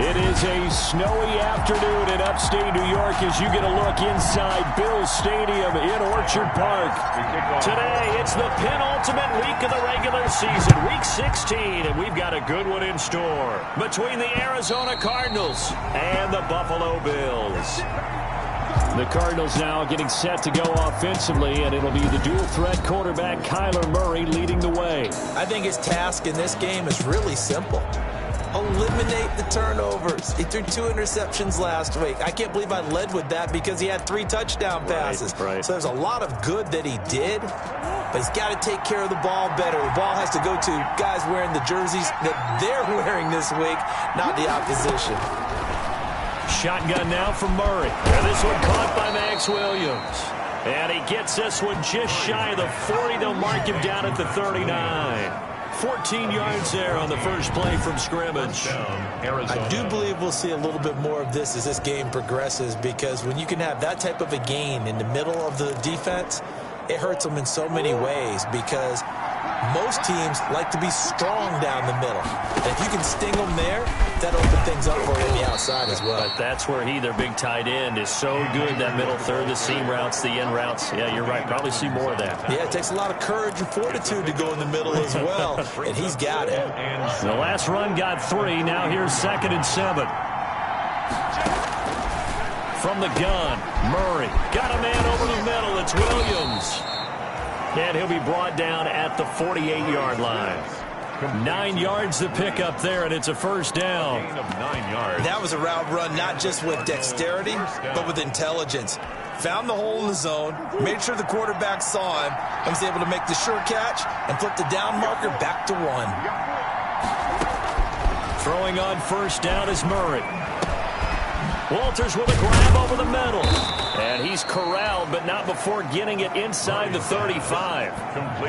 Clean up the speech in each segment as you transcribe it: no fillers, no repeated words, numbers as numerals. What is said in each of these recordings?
It is a snowy afternoon in upstate New York as you get a look inside Bills Stadium in Orchard Park. Today, it's the penultimate week of the regular season, Week 16, and we've got a good one in store between the Arizona Cardinals and the Buffalo Bills. The Cardinals now getting set to go offensively, and it'll be the dual-threat quarterback Kyler Murray leading the way. I think his task in this game is really simple. Eliminate the turnovers. He threw 2 interceptions last week. I can't believe I led with that because he had 3 touchdown passes. Right. So there's a lot of good that he did, but he's got to take care of the ball better. The ball has to go to guys wearing the jerseys that they're wearing this week, not the opposition. Shotgun now from Murray. And this one caught by Max Williams. And he gets this one just shy of the 40. They'll mark him down at the 39. 14 yards there on the first play from scrimmage. I do believe we'll see a little bit more of this as this game progresses, because when you can have that type of a gain in the middle of the defense, it hurts them in so many ways, because most teams like to be strong down the middle. And if you can sting them there, that opens things up for you on the outside as well. But that's where their big tight end, is so good, that middle third, the seam routes, the end routes. Yeah, you're right. Probably see more of that. Yeah, it takes a lot of courage and fortitude to go in the middle as well, and he's got it. The last run got 3. Now here's 2nd and 7. From the gun, Murray got a man over the middle. It's Williams. And he'll be brought down at the 48-yard line. 9 yards to pick up there, and it's a first down. That was a route run not just with dexterity, but with intelligence. Found the hole in the zone, made sure the quarterback saw him, and was able to make the sure catch and put the down marker back to 1. Throwing on first down is Murray. Walters with a grab over the middle. And he's corralled, but not before getting it inside the 35.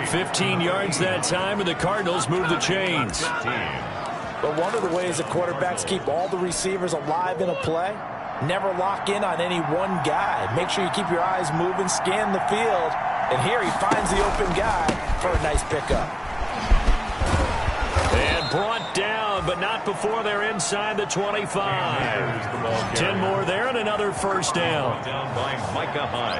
15 yards that time, and the Cardinals move the chains. But one of the ways that quarterbacks keep all the receivers alive in a play, never lock in on any one guy. Make sure you keep your eyes moving, scan the field, and here he finds the open guy for a nice pickup. And brought down, but not before they're inside the 25. 10 more there and another first down.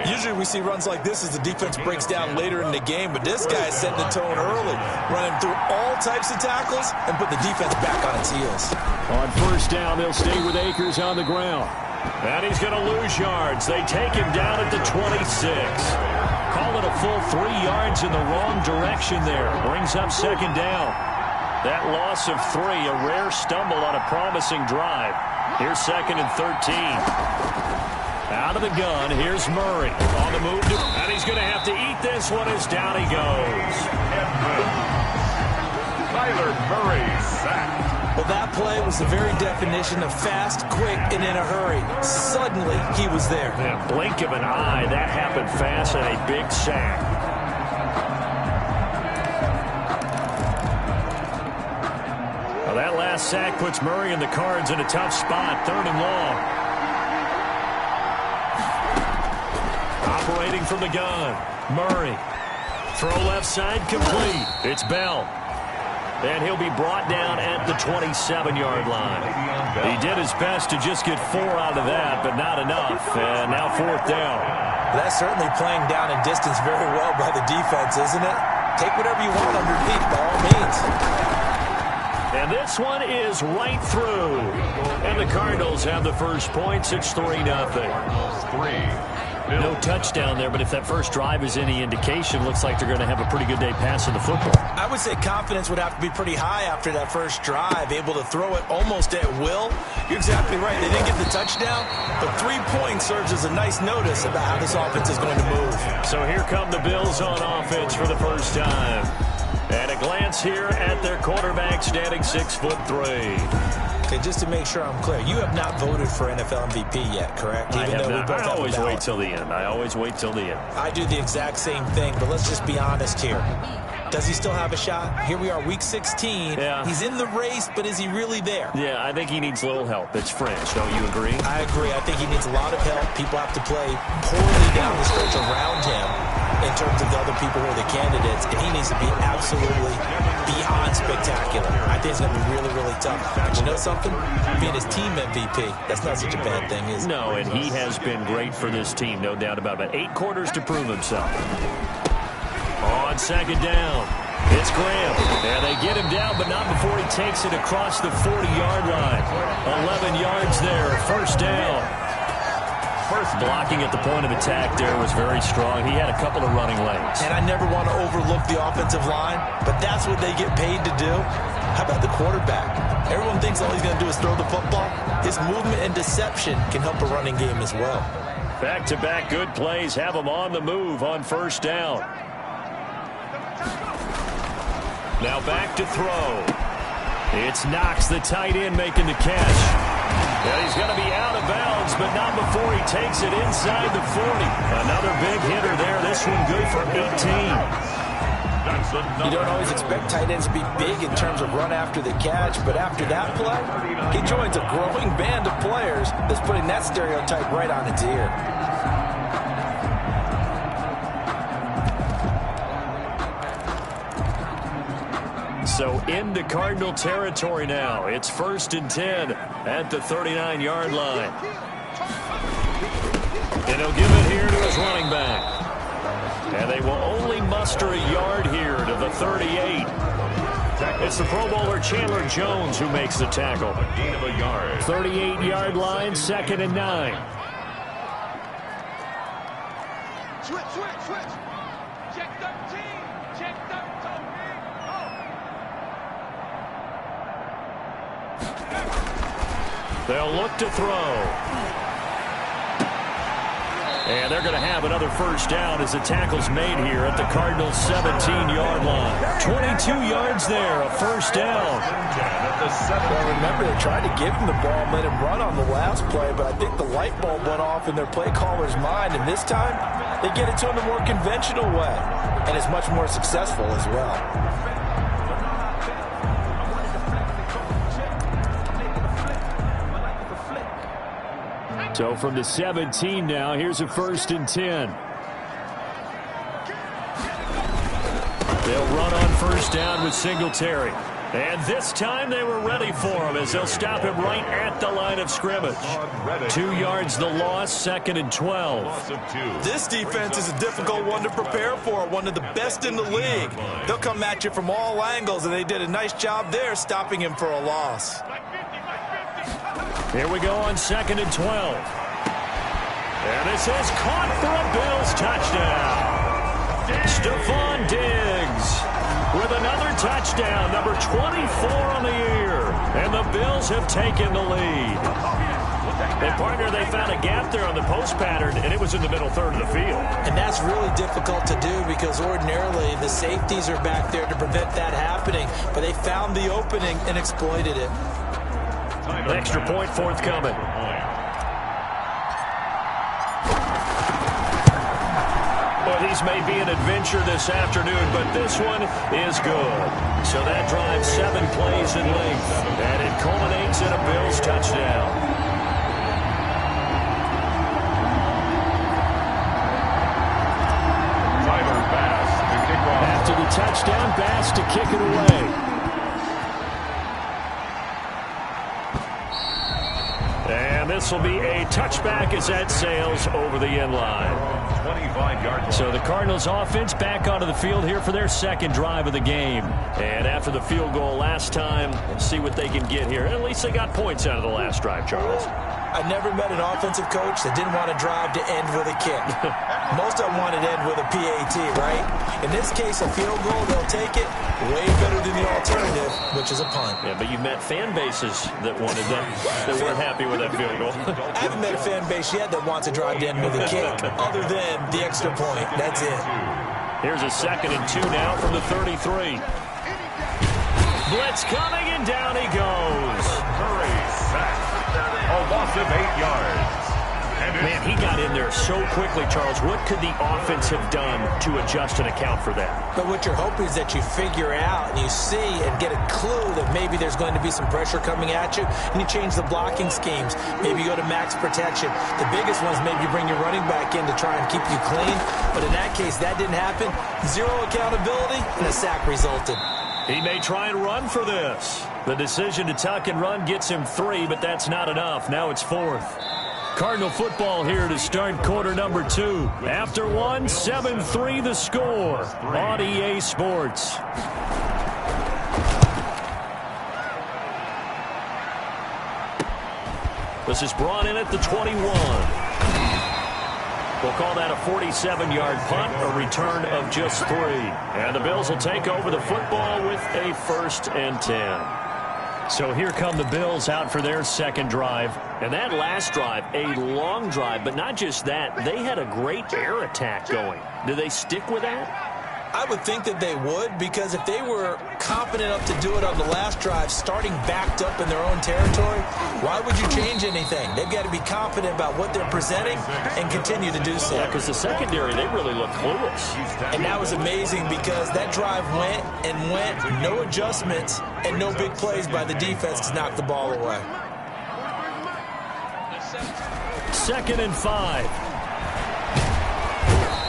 Usually we see runs like this as the defense breaks down later in the game, but this guy is setting the tone early, running through all types of tackles and put the defense back on its heels. On first down, they'll stay with Akers on the ground. And he's going to lose yards. They take him down at the 26. Call it a full 3 yards in the wrong direction there. Brings up 2nd down. That loss of 3, a rare stumble on a promising drive. Here's 2nd and 13. Out of the gun, here's Murray. On the move, and he's going to have to eat this one as down he goes. Kyler Murray sacked. Well, that play was the very definition of fast, quick, and in a hurry. Suddenly, he was there. Yeah, blink of an eye, that happened fast, and a big sack. Well, that last sack puts Murray and the Cards in a tough spot, 3rd and long. Operating from the gun, Murray. Throw left side, complete. It's Bell. And he'll be brought down at the 27-yard line. He did his best to just get 4 out of that, but not enough. And now 4th down. That's certainly playing down in distance very well by the defense, isn't it? Take whatever you want underneath, by all means. And this one is right through. And the Cardinals have the first points. It's 3-0. No touchdown there, but if that first drive is any indication, looks like they're going to have a pretty good day passing the football. I would say confidence would have to be pretty high after that first drive, able to throw it almost at will. You're exactly right. They didn't get the touchdown, but 3 points serves as a nice notice about how this offense is going to move. So here come the Bills on offense for the first time. And a glance here at their quarterback, standing 6'3". Okay, just to make sure I'm clear, you have not voted for NFL MVP yet, correct? I have not. I always wait till the end. I always wait till the end. I do the exact same thing, but let's just be honest here. Does he still have a shot? Here we are, week 16. Yeah. He's in the race, but is he really there? Yeah, I think he needs a little help. It's French. Don't you agree? I agree. I think he needs a lot of help. People have to play poorly down the stretch around him in terms of the other people who are the candidates, and he needs to be absolutely beyond spectacular. I think it's going to be really, really tough. But you know something? Being his team MVP, that's not such a bad thing, is it? No, and he has been great for this team, no doubt about it. 8 quarters to prove himself. On second down, it's Graham. And they get him down, but not before he takes it across the 40-yard line. 11 yards there, first down. First blocking at the point of attack there was very strong. He had a couple of running lanes. And I never want to overlook the offensive line, but that's what they get paid to do. How about the quarterback? Everyone thinks all he's going to do is throw the football. His movement and deception can help a running game as well. Back-to-back good plays have him on the move on first down. Now back to throw. It's Knox, the tight end, making the catch. And he's going to be out of bounds, but not before he takes it inside the 40. Another big hitter there. This one good for 18. You don't always expect tight ends to be big in terms of run after the catch, but after that play, he joins a growing band of players that's putting that stereotype right on its ear. So into Cardinal territory now. It's 1st and 10 at the 39-yard line. And he'll give it here to his running back. And they will only muster a yard here to the 38. It's the Pro Bowler Chandler Jones who makes the tackle. 38-yard line, 2nd and 9. Switch. Check 13. Check 13. They'll look to throw. And they're going to have another first down as the tackle's made here at the Cardinals' 17-yard line. 22 yards there, a first down. Well, remember, they tried to give him the ball and let him run on the last play, but I think the light bulb went off in their play caller's mind, and this time they get it to him the more conventional way, and it's much more successful as well. So from the 17 now, here's a 1st and 10. They'll run on first down with Singletary. And this time they were ready for him as they'll stop him right at the line of scrimmage. 2 yards the loss, 2nd and 12. This defense is a difficult one to prepare for, one of the best in the league. They'll come at you from all angles, and they did a nice job there stopping him for a loss. Here we go on 2nd and 12. And this is caught for a Bills touchdown. Stephon Diggs with another touchdown, number 24 on the year. And the Bills have taken the lead. And, partner, they found a gap there on the post pattern, and it was in the middle third of the field. And that's really difficult to do because ordinarily the safeties are back there to prevent that happening. But they found the opening and exploited it. An extra point forthcoming. Well, these may be an adventure this afternoon, but this one is good. So that drives 7 plays in length, and it culminates in a Bills touchdown. After the touchdown, Bass to kick it away. And this will be a touchback as that sails over the end line. 25-yard. So the Cardinals offense back onto the field here for their 2nd drive of the game. And after the field goal last time, we'll see what they can get here. At least they got points out of the last drive, Charles. I never met an offensive coach that didn't want to drive to end with a kick. Most of them wanted to end with a PAT, right? In this case, a field goal, they'll take it. Way better than the alternative, which is a punt. Yeah, but you've met fan bases that wanted that, that weren't happy with that field goal. I haven't met a fan base yet that wants to drive to end with a kick, other than the extra point. That's it. Here's a 2nd and 2 now from the 33. Blitz coming, and down he goes. Murray sacked. A loss of 8 yards. Man, he got in there so quickly, Charles. What could the offense have done to adjust and account for that? But what you're hoping is that you figure out and you see and get a clue that maybe there's going to be some pressure coming at you, and you change the blocking schemes. Maybe you go to max protection. The biggest one is maybe you bring your running back in to try and keep you clean. But in that case, that didn't happen. Zero accountability, and a sack resulted. He may try and run for this. The decision to tuck and run gets him 3, but that's not enough. Now it's 4th. Cardinal football here to start quarter number 2. After 1, 7-3 the score on EA Sports. This is brought in at the 21. We'll call that a 47-yard punt, a return of just 3. And the Bills will take over the football with a 1st and 10. So here come the Bills out for their second drive. And that last drive, a long drive, but not just that. They had a great air attack going. Do they stick with that? I would think that they would, because if they were confident enough to do it on the last drive, starting backed up in their own territory, why would you change anything? They've got to be confident about what they're presenting and continue to do so. Yeah, because the secondary, they really look clueless. And that was amazing because that drive went and went, no adjustments, and no big plays by the defense to knock the ball away. 2nd and 5.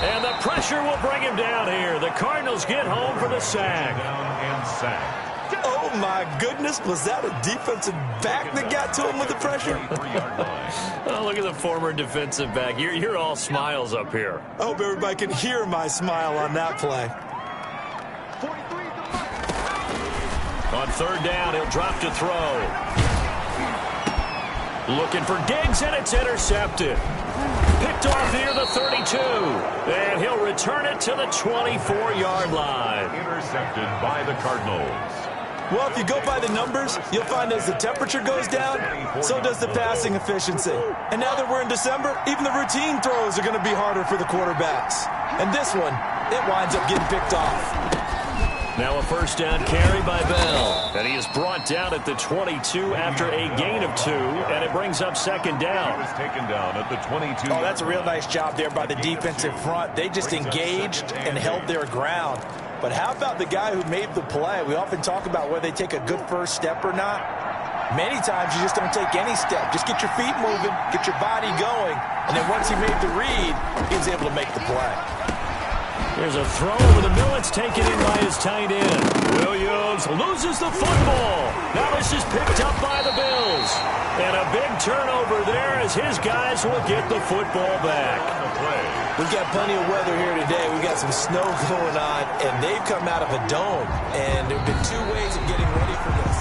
And the pressure will bring him down here. The Cardinals get home for the sack. Oh, my goodness. Was that a defensive back that got to him with the pressure? Oh, look at the former defensive back. You're all smiles up here. I hope everybody can hear my smile on that play. On 3rd down, he'll drop to throw. Looking for Diggs, and it's intercepted. Picked off near the 32. And he'll return it to the 24-yard line. Intercepted by the Cardinals. Well, if you go by the numbers, you'll find as the temperature goes down, so does the passing efficiency. And now that we're in December, even the routine throws are going to be harder for the quarterbacks. And this one, it winds up getting picked off. Now a 1st down carry by Bell. And he is brought down at the 22 after a gain of 2. And it brings up 2nd down. He was taken down at the 22. Oh, that's a real nice job there by the defensive front. They just engaged and held their ground. But how about the guy who made the play? We often talk about whether they take a good first step or not. Many times you just don't take any step. Just get your feet moving, get your body going. And then once he made the read, he was able to make the play. There's a throw over the middle. It's taken in by his tight end. Williams loses the football. Now this is picked up by the Bills. And a big turnover there as his guys will get the football back. We've got plenty of weather here today. We've got some snow going on, and they've come out of a dome. And there have been 2 ways of getting ready for this.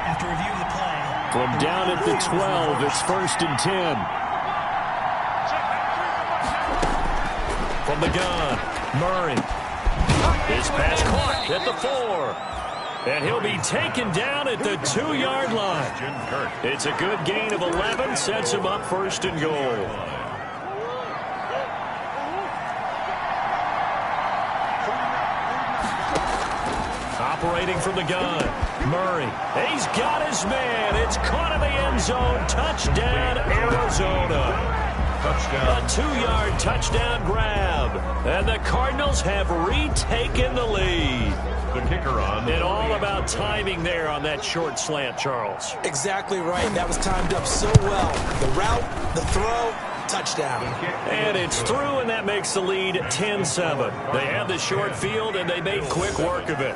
After reviewing the play. From down at the 12, it's 1st and 10. From the gun, Murray. His pass caught at the 4. And he'll be taken down at the 2-yard line. It's a good gain of 11, sets him up 1st and goal. Operating from the gun, Murray. He's got his man. It's caught in the end zone. Touchdown, Arizona. Touchdown. A 2-yard touchdown grab. And the Cardinals have retaken the lead. The kicker on. And all about timing there on that short slant, Charles. Exactly right. That was timed up so well. The route, the throw, touchdown. And it's through, and that makes the lead 10-7. They had the short field, and they made quick work of it.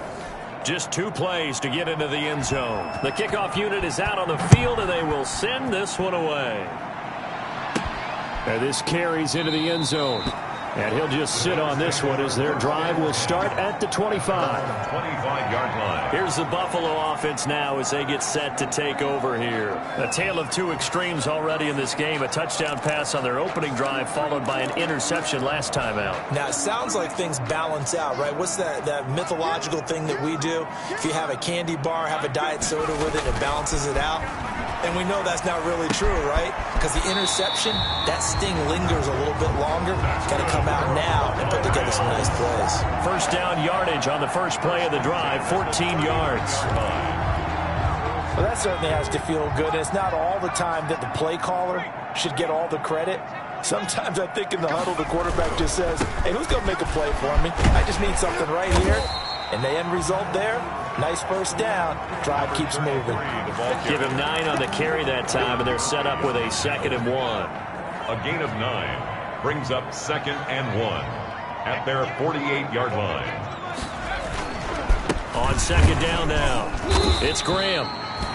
Just 2 plays to get into the end zone. The kickoff unit is out on the field, and they will send this one away. And this carries into the end zone. And he'll just sit on this one as their drive will start at the 25. 25-yard line. Here's the Buffalo offense now as they get set to take over here. A tale of 2 extremes already in this game. A touchdown pass on their opening drive followed by an interception last time out. Now, it sounds like things balance out, right? What's that mythological thing that we do? If you have a candy bar, have a diet soda with it, it balances it out. And we know that's not really true, right? Because the interception, that sting lingers a little bit longer. Got to come out now and put together some nice plays. 1st down yardage on the first play of the drive, 14 yards. Well, that certainly has to feel good. And it's not all the time that the play caller should get all the credit. Sometimes I think in the huddle, the quarterback just says, hey, who's going to make a play for me? I just need something right here. And the end result there, nice 1st down. Drive keeps moving. Give him 9 on the carry that time, and they're set up with a 2nd and 1. A gain of 9 brings up 2nd and 1. at their 48-yard line. On second down now, it's Graham.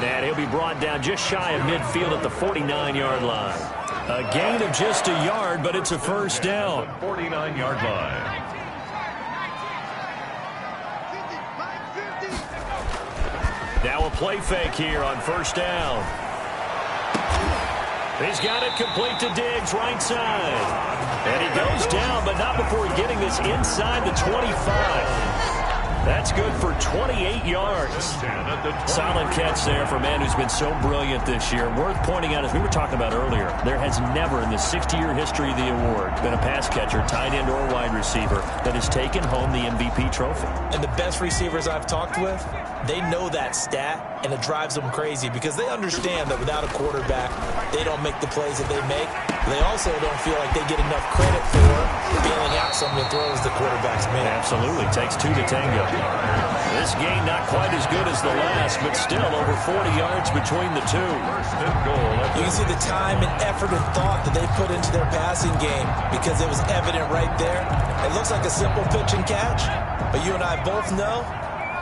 And he'll be brought down just shy of midfield at the 49-yard line. A gain of just a yard, but it's a first down. 49-yard line. Now a play fake here on first down. He's got it complete to Diggs, right side. And he goes down, but not before getting this inside the 25. That's good for 28 yards. Solid catch there for a man who's been so brilliant this year. Worth pointing out, as we were talking about earlier, there has never in the 60-year history of the award been a pass catcher, tight end, or wide receiver that has taken home the MVP trophy. And the best receivers I've talked with, they know that stat, and it drives them crazy because they understand that without a quarterback, they don't make the plays that they make. They also don't feel like they get enough credit for bailing out some of the throws the quarterbacks make. Absolutely. Takes two to tango. This game not quite as good as the last, but still over 40 yards between the two. You can see the time and effort and thought that they put into their passing game because it was evident right there. It looks like a simple pitch and catch, but you and I both know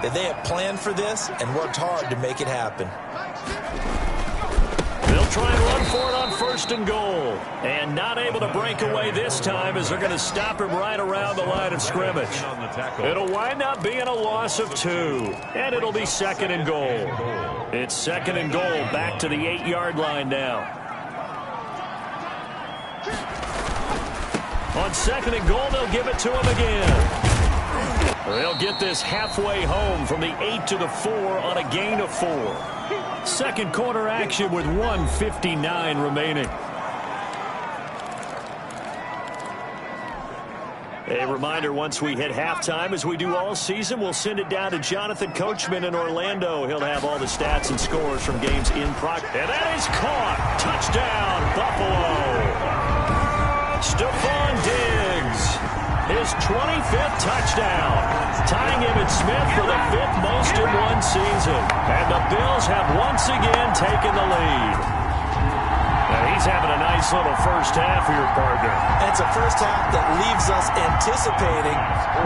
that they have planned for this and worked hard to make it happen. They'll try and run for it on first and goal. And not able to break away this time as they're going to stop him right around the line of scrimmage. It'll wind up being a loss of 2. And it'll be second and goal. It's second and goal back to the 8-yard line now. On second and goal, they'll give it to him again. They'll get this halfway home from the 8 to the 4 on a gain of 4. Second quarter action with 1:59 remaining. A reminder, once we hit halftime, as we do all season, we'll send it down to Jonathan Coachman in Orlando. He'll have all the stats and scores from games in progress. And that is caught. Touchdown, Buffalo. Stephon Diggs. His 25th touchdown, tying Emmitt Smith for the 5th most in one season. And the Bills have once again taken the lead. And he's having a nice little first half here, partner. And it's a first half that leaves us anticipating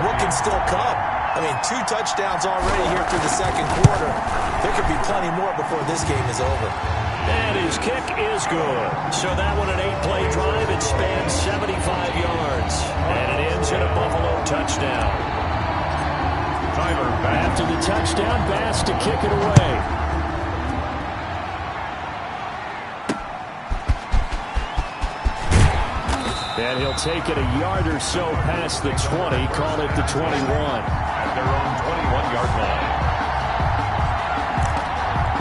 what can still come. I mean, 2 touchdowns already here through the second quarter. There could be plenty more before this game is over. And his kick is good. So that one, an 8-play drive. It spans 75 yards. And it ends in a Buffalo touchdown. After the touchdown, Bass to kick it away. And he'll take it a yard or so past the 20, call it the 21. At their own 21-yard line.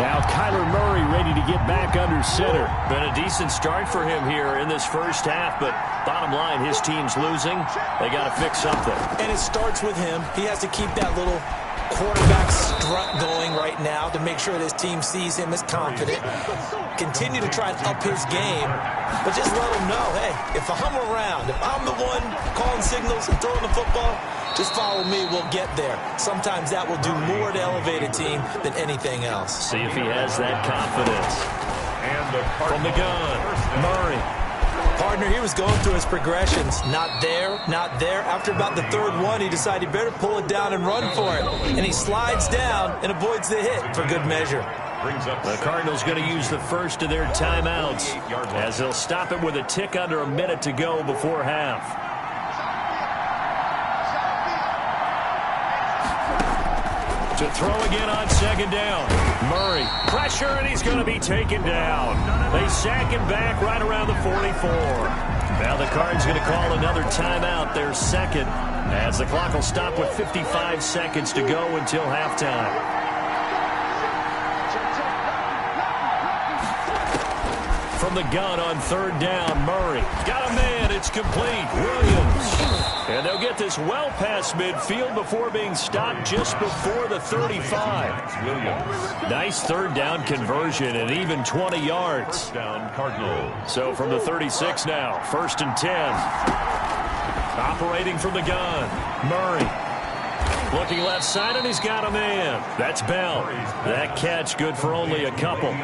Now Kyler Murray ready to get back under center. Been a decent start for him here in this first half, but bottom line, his team's losing. They got to fix something. And it starts with him. He has to keep that little quarterback strut going right now to make sure that his team sees him as confident. Continue to try and up his game, but just let him know, hey, if I'm around, if I'm the one calling signals and throwing the football, just follow me, we'll get there. Sometimes that will do more to elevate a team than anything else. See if he has that confidence. And the From the gun, Murray. Partner, he was going through his progressions. Not there, not there. After about the third one, he decided he better pull it down and run for it. And he slides down and avoids the hit for good measure. The Cardinals going to use the first of their timeouts as they'll stop it with a tick under a minute to go before half. To throw again on second down. Murray, pressure, and he's going to be taken down. They sack him back right around the 44. Now the Cards going to call another timeout, their second, as the clock will stop with 55 seconds to go until halftime. From the gun on third down, Murray. Got a man, it's complete. Williams. And they'll get this well past midfield before being stopped just before the 35. Nice third down conversion and even 20 yards. First down, Cardinals. So from the 36 now, first and 10. Operating from the gun, Murray. Looking left side, and he's got a man. That's Bell. That catch good for only a couple.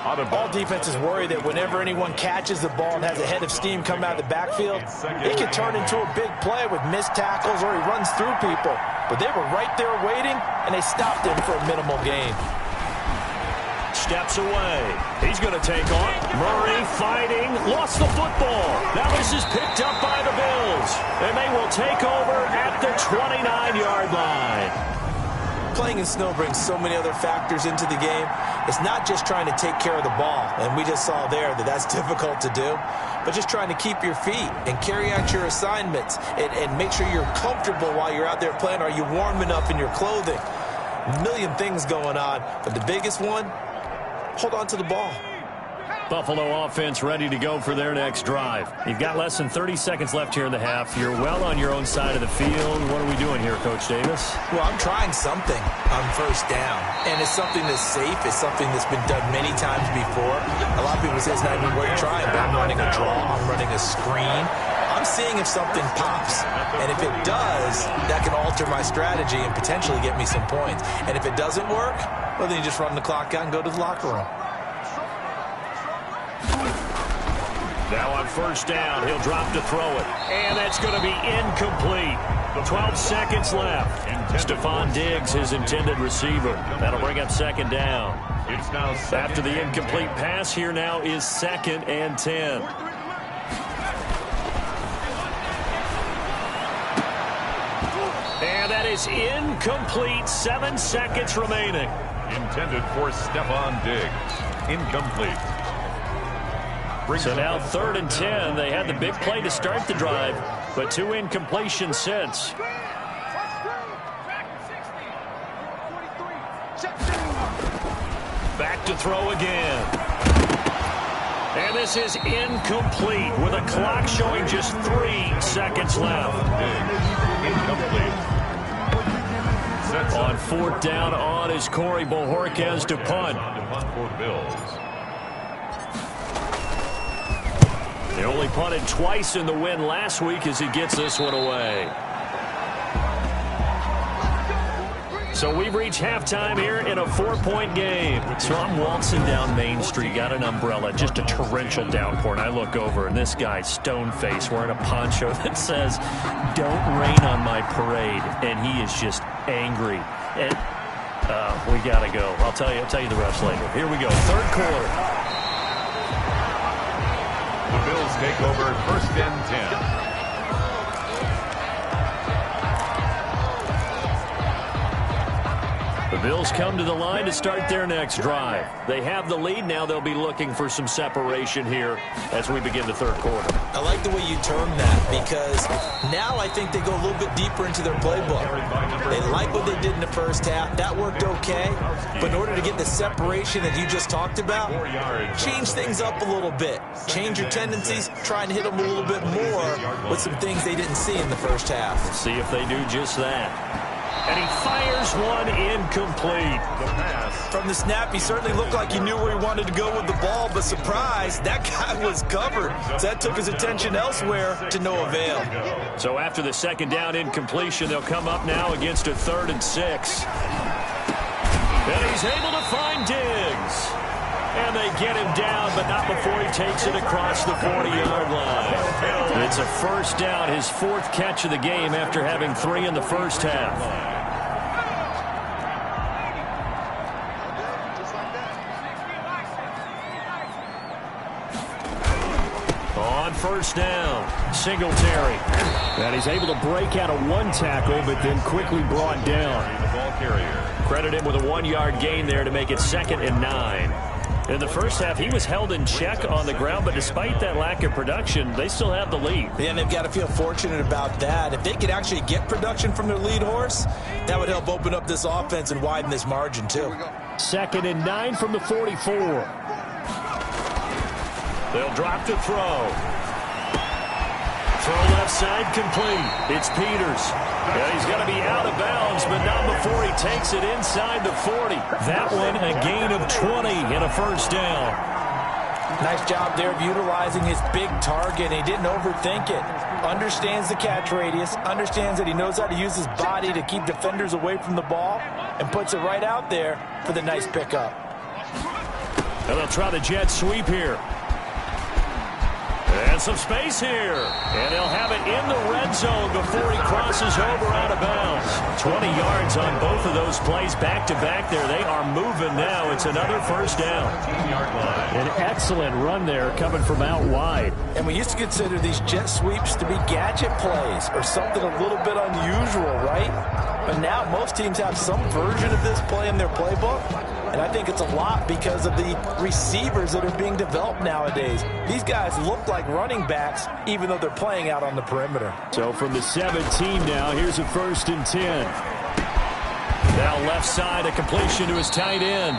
All defenses worry that whenever anyone catches the ball and has a head of steam come out of the backfield, it can turn into a big play with missed tackles or he runs through people. But they were right there waiting, and they stopped him for a minimal gain. Steps away. He's going to take on Murray fighting. Lost the football. Now this is picked up by the Bills. And they will take over at the 29-yard line. Playing in snow brings so many other factors into the game. It's not just trying to take care of the ball, and we just saw there that that's difficult to do, but just trying to keep your feet and carry out your assignments and make sure you're comfortable while you're out there playing. Are you warm enough in your clothing? A million things going on, but the biggest one, hold on to the ball. Buffalo offense ready to go for their next drive. You've got less than 30 seconds left here in the half. You're well on your own side of the field. What are we doing here, Coach Davis? Well, I'm trying something on first down, and it's something that's safe. It's something that's been done many times before. A lot of people say it's not even worth trying, but I'm running a draw. I'm running a screen. I'm seeing if something pops, and if it does, that can alter my strategy and potentially get me some points. And if it doesn't work, well, then you just run the clock out and go to the locker room. Now on first down, he'll drop to throw it. And that's going to be incomplete. 12 seconds left. Stephon Diggs, his intended receiver. That'll bring up second down. After the incomplete pass, here now is 2nd and 10. And that is incomplete. 7 seconds remaining. Intended for Stephon Diggs. Incomplete. So now 3rd and 10. They had the big play to start the drive, but 2 incompletions since. Back to throw again. And this is incomplete with a clock showing just 3 seconds left. Incomplete. On 4th down on is Corey Bojorquez to punt. For Bills. They only punted twice in the win last week as he gets this one away. So we've reached halftime here in a 4-point game. So I'm waltzing down Main Street, got an umbrella, just a torrential downpour, and I look over, and this guy's stone-faced wearing a poncho that says, "Don't rain on my parade," and he is just angry. And we got to go. I'll tell you the refs later. Here we go, 3rd quarter. The Bills take over 1st and 10. The Bills come to the line to start their next drive. They have the lead. Now they'll be looking for some separation here as we begin the 3rd quarter. I like the way you term that because now I think they go a little bit deeper into their playbook. They like what they did in the first half. That worked okay. But in order to get the separation that you just talked about, change things up a little bit. Change your tendencies. Try and hit them a little bit more with some things they didn't see in the first half. Let's see if they do just that. And he fires one incomplete. From the snap, he certainly looked like he knew where he wanted to go with the ball, but surprise, that guy was covered. So that took his attention elsewhere to no avail. So after the 2nd down incompletion, they'll come up now against a 3rd and 6. And he's able to find Diggs. And they get him down, but not before he takes it across the 40-yard line. It's a 1st down, his 4th catch of the game after having 3 in the first half. On 1st down, Singletary. And he's able to break out of 1 tackle, but then quickly brought down. The ball carrier. Credit him with a 1-yard gain there to make it 2nd and 9. In the first half, he was held in check on the ground, but despite that lack of production, they still have the lead. Yeah, and they've got to feel fortunate about that. If they could actually get production from their lead horse, that would help open up this offense and widen this margin, too. 2nd and 9 from the 44. They'll drop to throw. Throw left side complete. It's Peters. Yeah, he's got to be out of bounds, but not before he takes it inside the 40. That one a gain of 20 and a 1st down. Nice job there of utilizing his big target. He didn't overthink it. Understands the catch radius. Understands that he knows how to use his body to keep defenders away from the ball and puts it right out there for the nice pickup. And they'll try the jet sweep here. And some space here. And he'll have it in the red zone before he crosses over out of bounds. 20 yards on both of those plays back-to-back there. They are moving now. It's another first down. An excellent run there coming from out wide. And we used to consider these jet sweeps to be gadget plays or something a little bit unusual, right? But now most teams have some version of this play in their playbook. And I think it's a lot because of the receivers that are being developed nowadays. These guys look like running backs, even though they're playing out on the perimeter. So from the 17 now, here's a 1st and 10. Now left side, a completion to his tight end.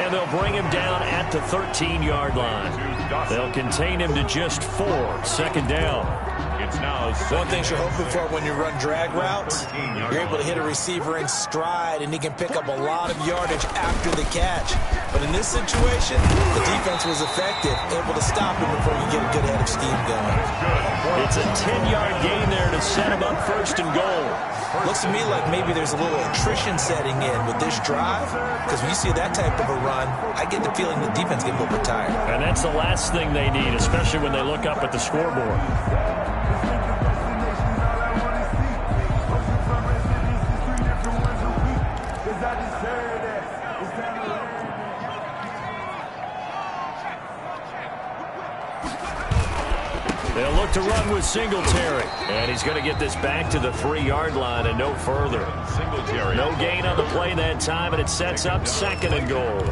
And they'll bring him down at the 13-yard line. They'll contain him to just 4. 2nd down. One thing you're hoping for when you run drag routes, you're able to hit a receiver in stride, and he can pick up a lot of yardage after the catch. But in this situation, the defense was effective, able to stop him before you get a good head of steam going. It's a 10-yard gain there to set him up 1st and goal. Looks to me like maybe there's a little attrition setting in with this drive, because when you see that type of a run, I get the feeling the defense gets a little bit tired. And that's the last thing they need, especially when they look up at the scoreboard. They'll look to run with Singletary. And he's going to get this back to the 3-yard line and no further. No gain on the play that time, and it sets up 2nd and goal.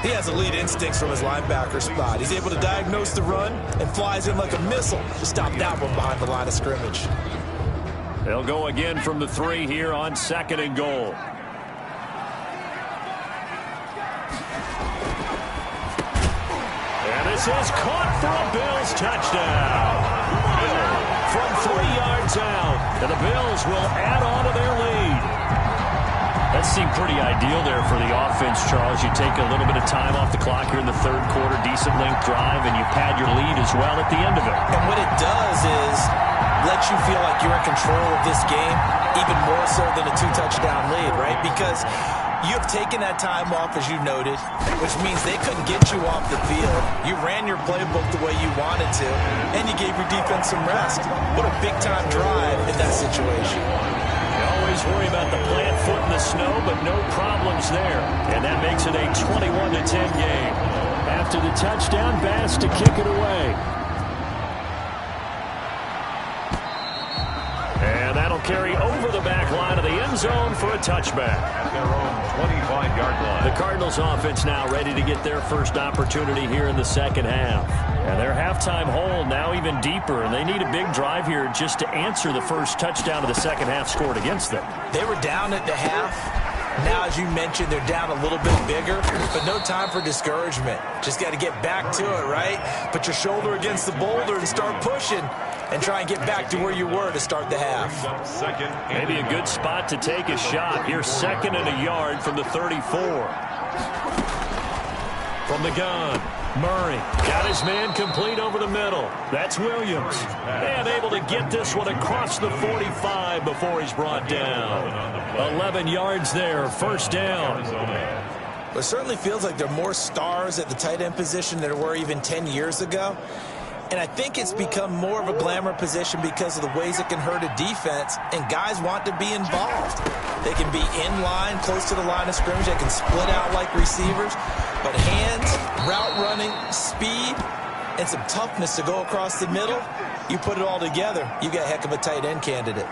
He has elite instincts from his linebacker spot. He's able to diagnose the run and flies in like a missile to stop that one behind the line of scrimmage. They'll go again from the 3 here on 2nd and goal. And this is caught for a Bills touchdown. From 3 yards out, and the Bills will add on to their lead. That seemed pretty ideal there for the offense, Charles. You take a little bit of time off the clock here in the 3rd quarter, decent length drive, and you pad your lead as well at the end of it. And what it does is let you feel like you're in control of this game, even more so than a 2-touchdown lead, right? Because you have taken that time off, as you noted, which means they couldn't get you off the field. You ran your playbook the way you wanted to, and you gave your defense some rest. What a big-time drive in that situation. You always worry about the plant foot in the snow, but no problems there. And that makes it a 21-10 game. After the touchdown, Bass to kick it away. And that'll carry over the back line of the end zone for a touchback. At their own 25-yard line. The Cardinals offense now ready to get their first opportunity here in the 2nd half. And their halftime hole now even deeper, and they need a big drive here just to answer the first touchdown of the 2nd half scored against them. They were down at the half. Now, as you mentioned, they're down a little bit bigger, but no time for discouragement. Just got to get back to it, right? Put your shoulder against the boulder and start pushing and try and get back to where you were to start the half. Maybe a good spot to take a shot. Here's 2nd and a yard from the 34. From the gun, Murray got his man complete over the middle. That's Williams. And able to get this one across the 45 before he's brought down. 11 yards there, 1st down. Well, it certainly feels like there are more stars at the tight end position than there were even 10 years ago. And I think it's become more of a glamour position because of the ways it can hurt a defense, and guys want to be involved. They can be in line, close to the line of scrimmage. They can split out like receivers. But hands, route running, speed, and some toughness to go across the middle, you put it all together, you got a heck of a tight end candidate.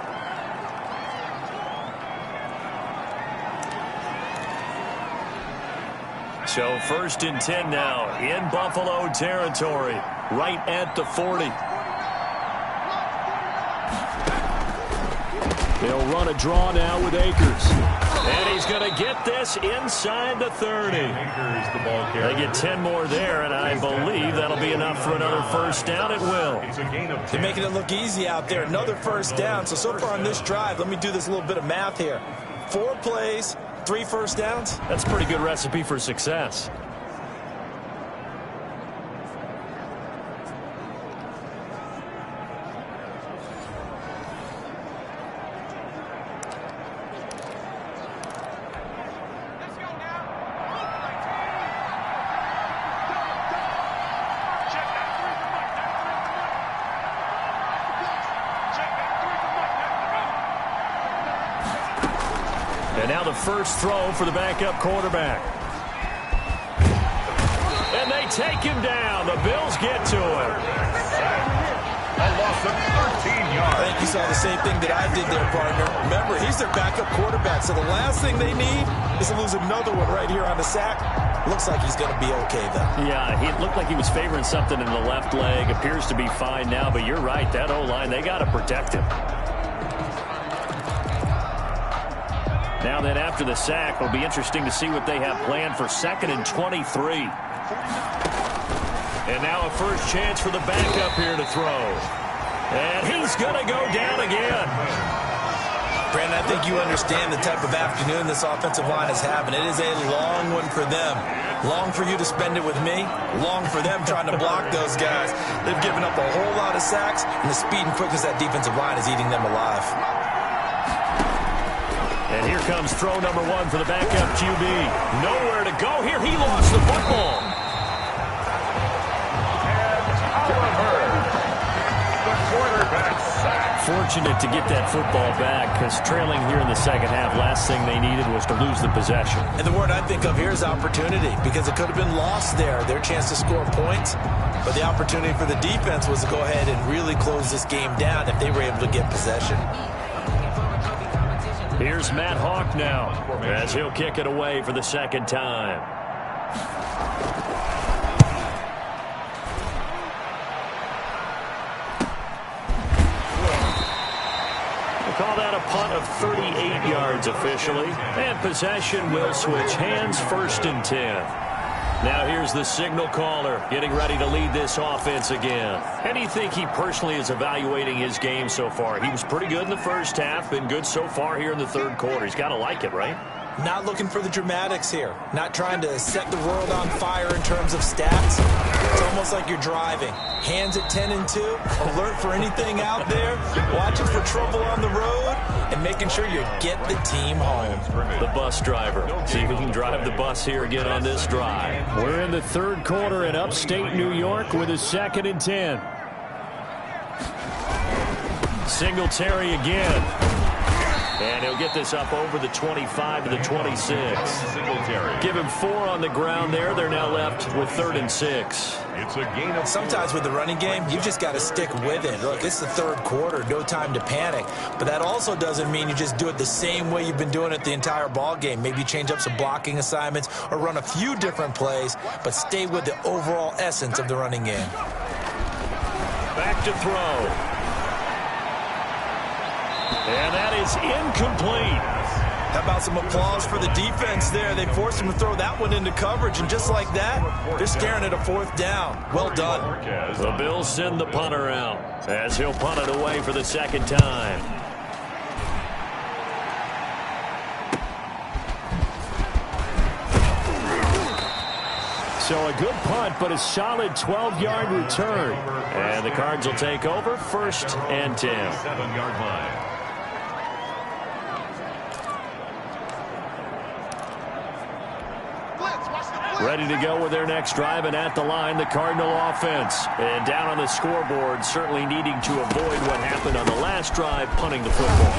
So 1st and 10 now in Buffalo territory, right at the 40. They'll run a draw now with Akers. And he's going to get this inside the 30. Akers, the ball carrier. They get 10 more there, and I believe that'll be enough for another first down. It will. It's a gain of 10. They're making it look easy out there. Another first down. So far on this drive, let me do this little bit of math here. 4 plays, 3 first downs. That's a pretty good recipe for success. And now the first throw for the backup quarterback. And they take him down. The Bills get to him. A loss of 13 yards. I think you saw the same thing that I did there, partner. Remember, he's their backup quarterback, so the last thing they need is to lose another one right here on the sack. Looks like he's going to be okay, though. Yeah, he looked like he was favoring something in the left leg. Appears to be fine now, but you're right. That O-line, they got to protect him. Now then, after the sack, it'll be interesting to see what they have planned for 2nd and 23. And now a first chance for the backup here to throw. And he's going to go down again. Brandon, I think you understand the type of afternoon this offensive line is having. It is a long one for them. Long for you to spend it with me. Long for them trying to block those guys. They've given up a whole lot of sacks, and the speed and quickness of that defensive line is eating them alive. And here comes throw number 1 for the backup QB. Nowhere to go here. He lost the football. Fortunate to get that football back because trailing here in the second half, last thing they needed was to lose the possession. And the word I think of here is opportunity because it could have been lost there, their chance to score points. But the opportunity for the defense was to go ahead and really close this game down if they were able to get possession. Here's Matt Hawk now as he'll kick it away for the second time. Call that a punt of 38 yards officially. And possession will switch hands, 1st and 10. Now here's the signal caller getting ready to lead this offense again. How do you think he personally is evaluating his game so far? He was pretty good in the first half, been good so far here in the third quarter. He's got to like it, right? Not looking for the dramatics here. Not trying to set the world on fire in terms of stats. It's almost like you're driving. Hands at 10 and 2. Alert for anything out there. Watching for trouble on the road. And making sure you get the team home. The bus driver. See if we can drive the bus here again on this drive. We're in the third quarter in upstate New York with a 2nd and 10. Singletary again. And he'll get this up over the 25 to the 26. Give him 4 on the ground there. They're now left with 3rd and 6. It's a gain of Sometimes with the running game, you've just got to stick with it. Look, it's the third quarter, no time to panic. But that also doesn't mean you just do it the same way you've been doing it the entire ball game. Maybe change up some blocking assignments or run a few different plays, but stay with the overall essence of the running game. Back to throw. And that is incomplete. How about some applause for the defense there? They forced him to throw that one into coverage, and just like that, they're staring at a 4th down. Well done. The Bills send the punter out as he'll punt it away for the second time. So a good punt, but a solid 12-yard return. And the Cards will take over 1st and 10. 7-yard line. Ready to go with their next drive, and at the line, the Cardinal offense. And down on the scoreboard, certainly needing to avoid what happened on the last drive, punting the football.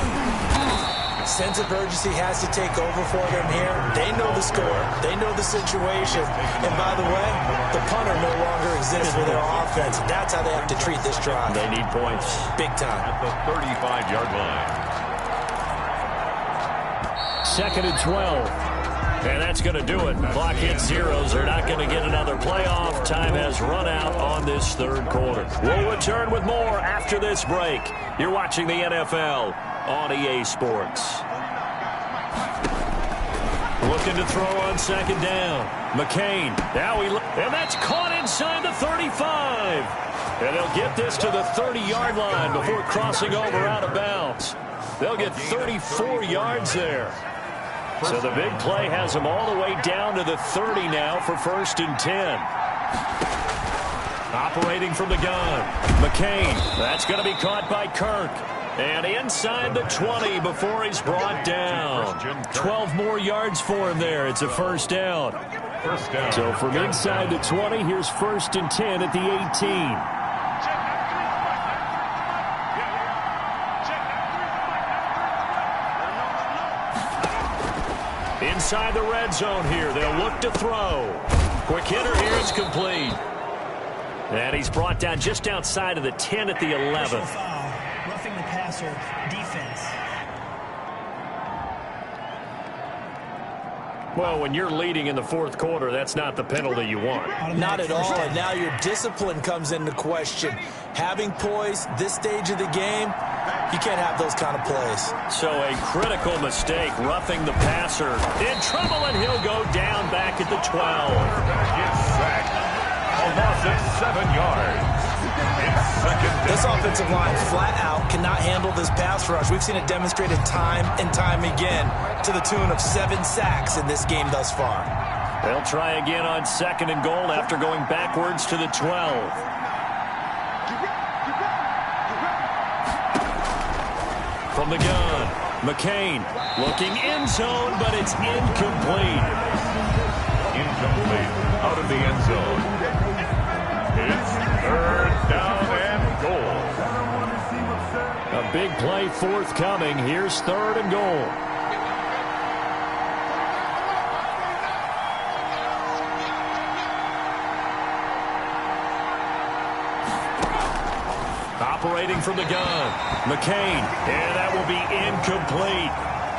Sense of urgency has to take over for them here. They know the score. They know the situation. And by the way, the punter no longer exists for their offense. That's how they have to treat this drive. They need points. Big time. At the 35-yard line. 2nd and 12. And that's going to do it. Clock hits zeros. They're not going to get another playoff. Time has run out on this third quarter. We'll return with more after this break. You're watching the NFL on EA Sports. Looking to throw on 2nd down. McCain. Now and that's caught inside the 35. And they'll get this to the 30-yard line before crossing over out of bounds. They'll get 34 yards there. So the big play has them all the way down to the 30 now for 1st and 10. Operating from the gun. McCain. That's going to be caught by Kirk. And inside the 20 before he's brought down. 12 more yards for him there. It's a 1st down. So from inside the 20, here's 1st and 10 at the 18. Inside the red zone here. They'll look to throw. Quick hitter here. It's complete. And he's brought down just outside of the 10 at the 11. Foul. Roughing the passer. Defense. Well, when you're leading in the fourth quarter, that's not the penalty you want. Not at all, and now your discipline comes into question. Having poise this stage of the game, you can't have those kind of plays. So a critical mistake, roughing the passer. In trouble, and he'll go down back at the 12. Quarterback is sacked. A loss of 7 yards. It's second down. This offensive line flat out cannot handle this pass rush. We've seen it demonstrated time and time again to the tune of 7 sacks in this game thus far. They'll try again on 2nd and goal after going backwards to the 12. From the gun, McCain looking end zone, but it's incomplete. Incomplete. Out of the end zone. It's third down and goal. A big play forthcoming. Here's 3rd and goal. Operating from the gun, McCain, and that will be incomplete.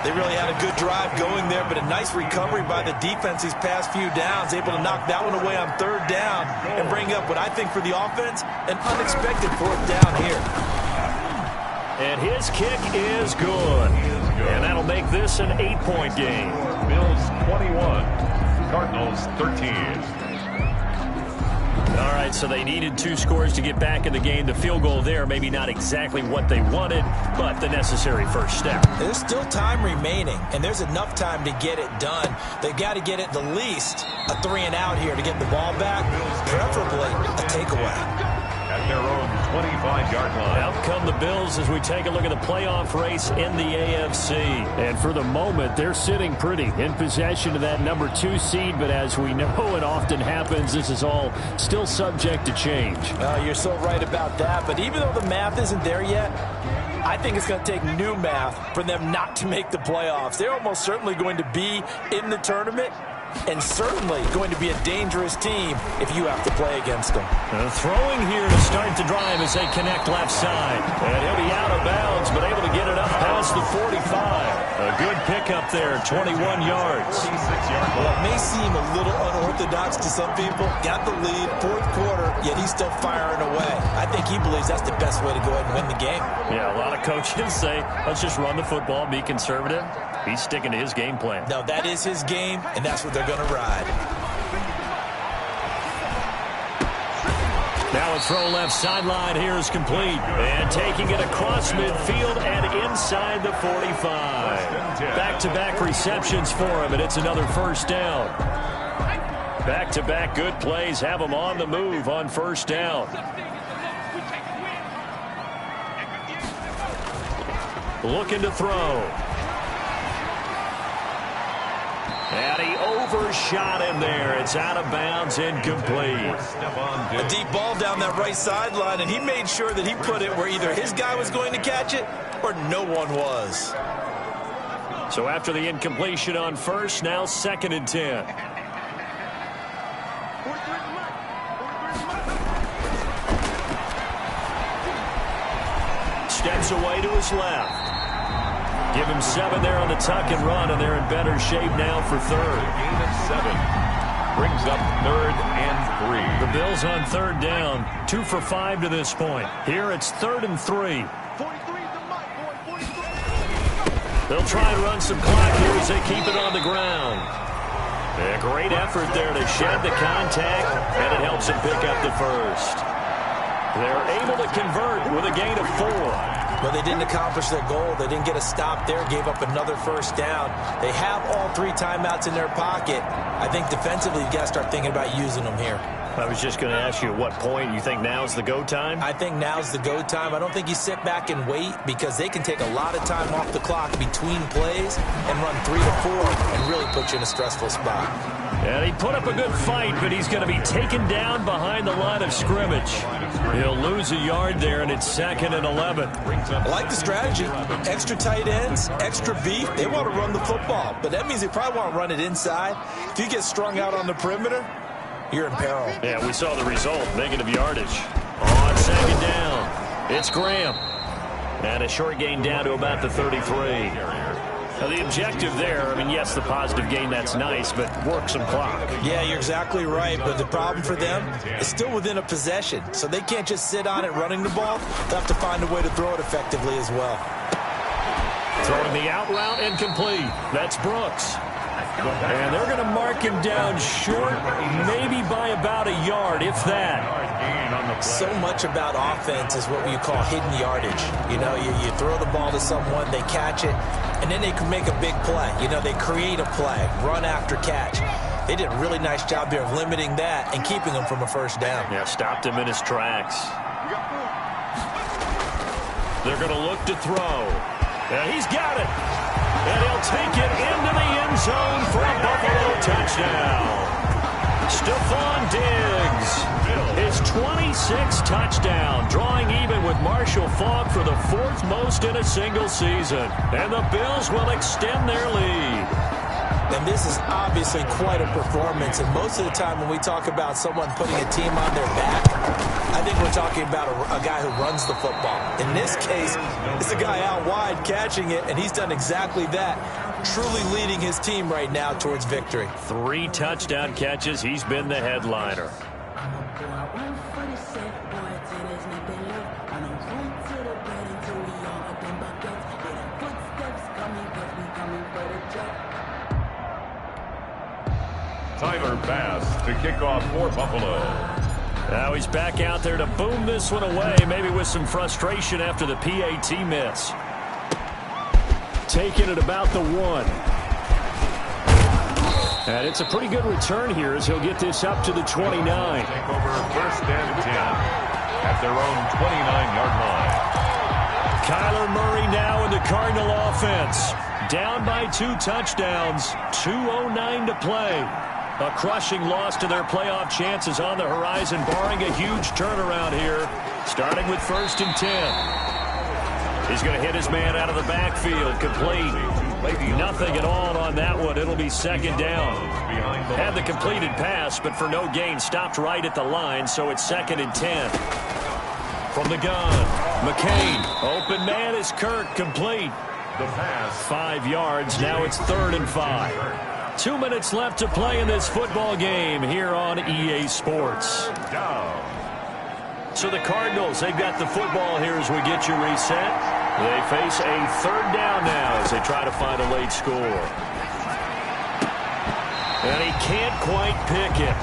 They really had a good drive going there, but a nice recovery by the defense these past few downs, able to knock that one away on 3rd down and bring up what I think for the offense, an unexpected 4th down here. And his kick is good. And that'll make this an 8-point game. Bills 21, Cardinals 13. All right, so they needed 2 scores to get back in the game. The field goal there, maybe not exactly what they wanted, but the necessary first step. There's still time remaining, and there's enough time to get it done. They've got to get at the least a 3-and-out here to get the ball back, preferably a takeaway. At their own 25-yard line. Out come the Bills as we take a look at the playoff race in the AFC. And for the moment, they're sitting pretty in possession of that number 2 seed. But as we know it often happens, this is all still subject to change. You're so right about that. But even though the math isn't there yet, I think it's going to take new math for them not to make the playoffs. They're almost certainly going to be in the tournament, and certainly going to be a dangerous team if you have to play against them. Throwing here to start the drive as they connect left side. And he'll be out of bounds, but able to get it up past the 45. A good pickup there, 21 yards. Well, it may seem a little unorthodox to some people. Got the lead, 4th quarter, yet he's still firing away. I think he believes that's the best way to go ahead and win the game. Yeah, a lot of coaches say, let's just run the football, be conservative. He's sticking to his game plan. No, that is his game, and that's what they're going to ride. Now a throw left sideline here is complete. And taking it across midfield and inside the 45. Back-to-back receptions for him, and it's another first down. Back-to-back good plays have him on the move on first down. Looking to throw. And he overshot him there. It's out of bounds, incomplete. A deep ball down that right sideline, and he made sure that he put it where either his guy was going to catch it or no one was. So after the incompletion on first, now 2nd and 10. Steps away to his left. Give him 7 there on the tuck and run, and they're in better shape now for 3rd. Gain of 7. Brings up 3rd and 3. The Bills on 3rd down, 2 for 5 to this point. Here it's 3rd and 3. They'll try and run some clock here as they keep it on the ground. A great effort there to shed the contact, and it helps them pick up the first. They're able to convert with a gain of 4. Well, they didn't accomplish their goal. They didn't get a stop there, gave up another first down. They have all 3 timeouts in their pocket. I think defensively, you've got to start thinking about using them here. I was just going to ask you at what point you think now's the go time? I think now's the go time. I don't think you sit back and wait because they can take a lot of time off the clock between plays and run 3 to 4 and really put you in a stressful spot. And he put up a good fight, but he's going to be taken down behind the line of scrimmage. He'll lose a yard there, and it's 2nd and 11. Brings I like the strategy. Extra tight ends, extra beef. They want to run the football, but that means they probably want to run it inside. If you get strung out on the perimeter, you're in peril. Yeah, we saw the result. Negative yardage. On second down, it's Graham. And a short gain down to about the 33. Now, the objective there, I mean, yes, the positive gain, that's nice, but work some clock. Yeah, you're exactly right, but the problem for them is still within a possession, so they can't just sit on it running the ball. They'll have to find a way to throw it effectively as well. Throwing the out route incomplete. That's Brooks. And they're going to mark him down short, maybe by about a yard, if that. So much about offense is what you call hidden yardage. You know, you throw the ball to someone, they catch it, and then they can make a big play. You know, they create a play, run after catch. They did a really nice job there of limiting that and keeping him from a first down. Yeah, stopped him in his tracks. They're going to look to throw. And he's got it. And he'll take it into the end zone for a Buffalo touchdown. Stephon Diggs, his 26th touchdown, drawing even with Marshall Faulk for the fourth most in a single season. And the Bills will extend their lead. And this is obviously quite a performance. And most of the time when we talk about someone putting a team on their back, I think we're talking about a guy who runs the football. In this case, it's a guy out wide catching it, and he's done exactly that, truly leading his team right now towards victory. 3 touchdown catches. He's been the headliner. Tyler Bass to kick off for Buffalo. Now he's back out there to boom this one away, maybe with some frustration after the PAT miss. Taking it about the 1. And it's a pretty good return here as he'll get this up to the 29. Take over first and 10 at their own 29-yard line. Kyler Murray now in the Cardinal offense. Down by 2 touchdowns, 2:09 to play. A crushing loss to their playoff chances on the horizon, barring a huge turnaround here, starting with first and 10. He's going to hit his man out of the backfield, complete. Nothing at all on that one. It'll be second down. Had the completed pass, but for no gain, stopped right at the line, so it's second and 10. From the gun, McCain. Open man is Kirk, complete. The pass. 5 yards. Now it's third and 5. 2 minutes left to play in this football game here on EA Sports. Down. So the Cardinals, they've got the football here as we get you reset. They face a third down now as they try to find a late score. And he can't quite pick it.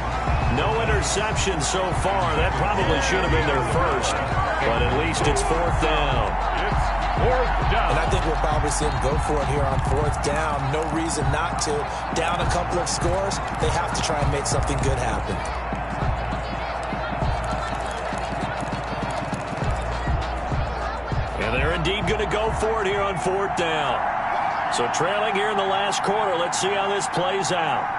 No interception so far. That probably should have been their first. But at least it's fourth down. It's fourth down. And I think we'll probably see him go for it here on fourth down. No reason not to. Down a couple of scores, they have to try and make something good happen. And they're indeed going to go for it here on fourth down. So trailing here in the last quarter. Let's see how this plays out.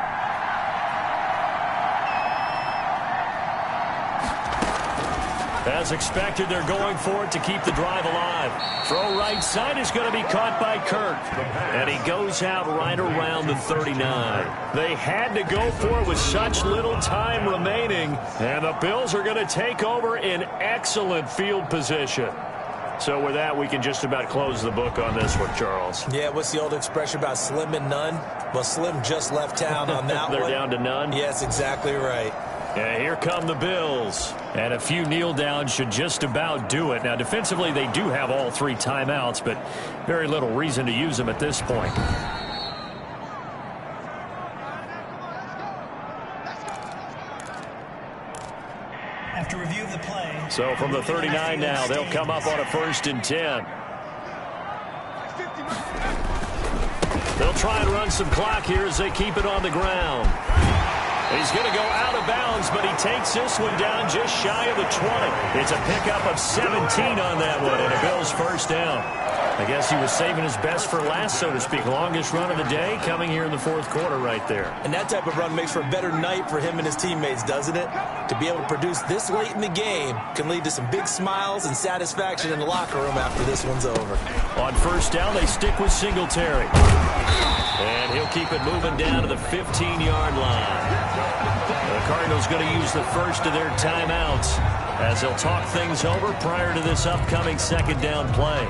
As expected, they're going for it to keep the drive alive. Throw right side is going to be caught by Kirk. And he goes out right around the 39. They had to go for it with such little time remaining. And the Bills are going to take over in excellent field position. So with that, we can just about close the book on this one, Charles. Yeah, what's the old expression about slim and none? Well, Slim just left town on that They're one. down to none? Yes, exactly right. Yeah, here come the Bills. And a few kneel downs should just about do it. Now, defensively, they do have all 3 timeouts, but very little reason to use them at this point. After review of the play. So from the 39 now, they'll come up on a first and 10. They'll try and run some clock here as they keep it on the ground. He's going to go out of bounds, but he takes this one down just shy of the 20. It's a pickup of 17 on that one, and a Bills first down. I guess he was saving his best for last, so to speak. Longest run of the day coming here in the fourth quarter right there. And that type of run makes for a better night for him and his teammates, doesn't it? To be able to produce this late in the game can lead to some big smiles and satisfaction in the locker room after this one's over. On first down, they stick with Singletary. And he'll keep it moving down to the 15-yard line. The Cardinals going to use the first of their timeouts as they'll talk things over prior to this upcoming second down play.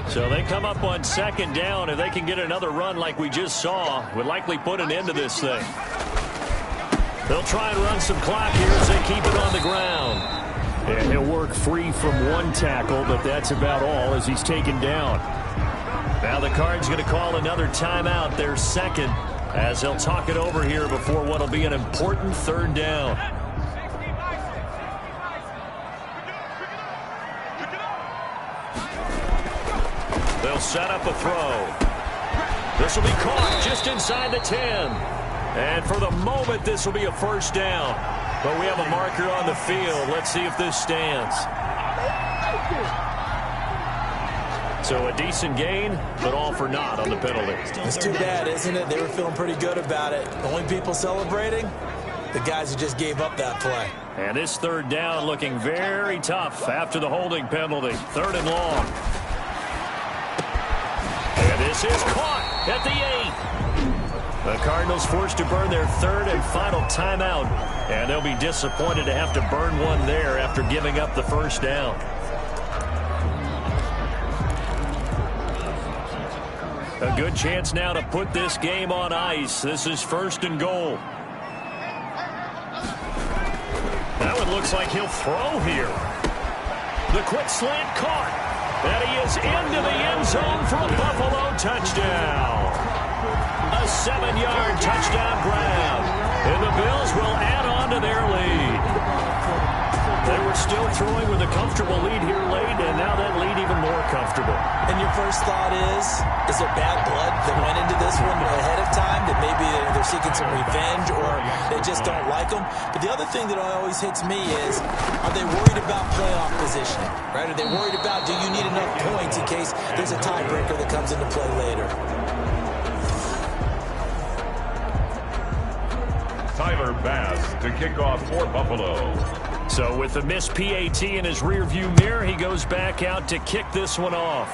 So they come up on second down. If they can get another run like we just saw, would likely put an end to this thing. They'll try and run some clock here as they keep it on the ground. And he'll work free from one tackle, but that's about all as he's taken down. Now the Cards going to call another timeout, their second, as they'll talk it over here before what will be an important third down. They'll set up a throw. This will be caught just inside the 10. And for the moment, this will be a first down. But we have a marker on the field. Let's see if this stands. So a decent gain, but all for naught on the penalty. It's too bad, isn't it? They were feeling pretty good about it. The only people celebrating, the guys who just gave up that play. And this third down looking very tough after the holding penalty. Third and long. And this is caught at the 8. The Cardinals forced to burn their third and final timeout. And they'll be disappointed to have to burn one there after giving up the first down. A good chance now to put this game on ice. This is first and goal. That one looks like he'll throw here. The quick slant caught. And he is into the end zone for a Buffalo touchdown. A 7-yard touchdown grab. And the Bills will add on to their lead. They were still throwing with a comfortable lead here late, and now that lead even more comfortable. And your first thought is there bad blood that went into this one ahead of time, that maybe they're seeking some revenge or they just don't like them? But the other thing that always hits me is, are they worried about playoff positioning? Right? Are they worried about, do you need enough points in case there's a tiebreaker that comes into play later? Tyler Bass to kick off for Buffalo. So with the missed PAT in his rearview mirror, he goes back out to kick this one off.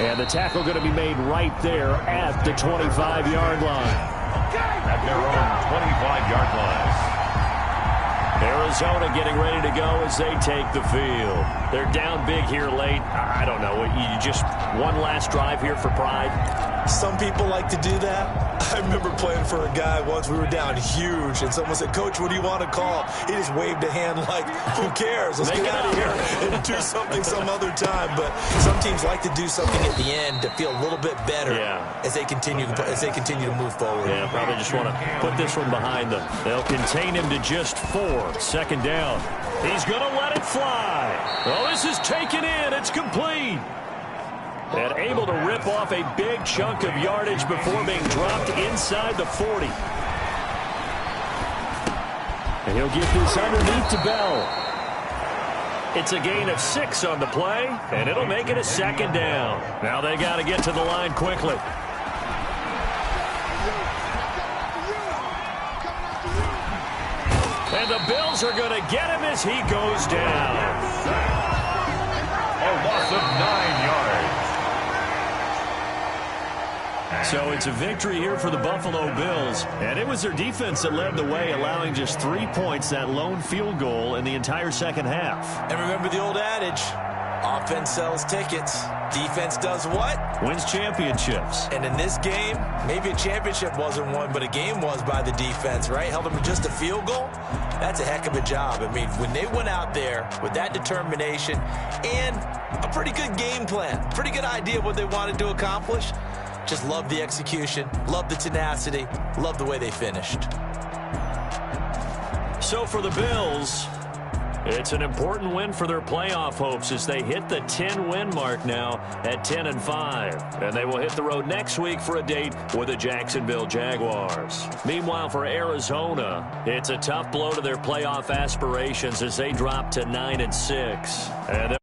And the tackle going to be made right there at the 25-yard line. At their own 25-yard line. Arizona getting ready to go as they take the field. They're down big here late. I don't know. You just one last drive here for pride? Some people like to do that. I remember playing for a guy once. We were down huge, and someone said, "Coach, what do you want to call?" He just waved a hand like, "Who cares? Let's get out of here and do something some other time." But some teams like to do something at the end to feel a little bit better as they continue to move forward. Yeah, probably just want to put this one behind them. They'll contain him to just 4. Second down. He's going to let it fly. Oh, this is taken in. It's complete. And able to rip off a big chunk of yardage before being dropped inside the 40. And he'll get this underneath to Bell. It's a gain of 6 on the play, and it'll make it a second down. Now they got to get to the line quickly. And the Bills are going to get him as he goes down. A loss of 9 yards. So it's a victory here for the Buffalo Bills. And it was their defense that led the way, allowing just 3 points, that lone field goal in the entire second half. And remember the old adage, offense sells tickets. Defense does what? Wins championships. And in this game, maybe a championship wasn't won, but a game was by the defense, right? Held them to just a field goal. That's a heck of a job. I mean, when they went out there with that determination and a pretty good game plan, pretty good idea of what they wanted to accomplish, just love the execution, love the tenacity, love the way they finished. So for the Bills, It's an important win for their playoff hopes as they hit the 10-win mark now at 10-5. And they will hit the road next week for a date with the Jacksonville Jaguars. Meanwhile, for Arizona, it's a tough blow to their playoff aspirations as they drop to 9-6. And